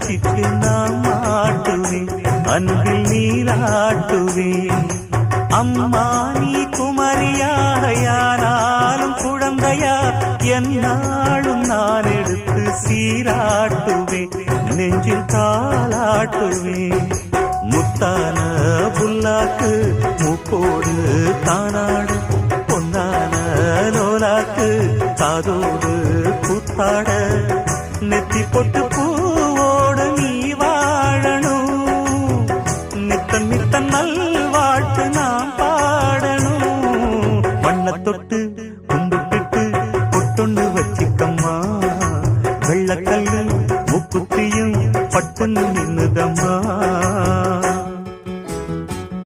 கட்சிக்கு நான் மாட்டுவேன், அன்பில் நீராட்டுவேன். அம்மா நீ குமரியாக யாராலும் குழந்தையா என்னாலும் நான் எடுத்து சீராட்டுவேன், நெஞ்சில் தாளாட்டுவேன். முத்தான புல்லாக்கு மூப்போடு தானாடு, பொன்னான லோலாக்கு காதோடு கூத்தாட, நெத்தி பொட்டு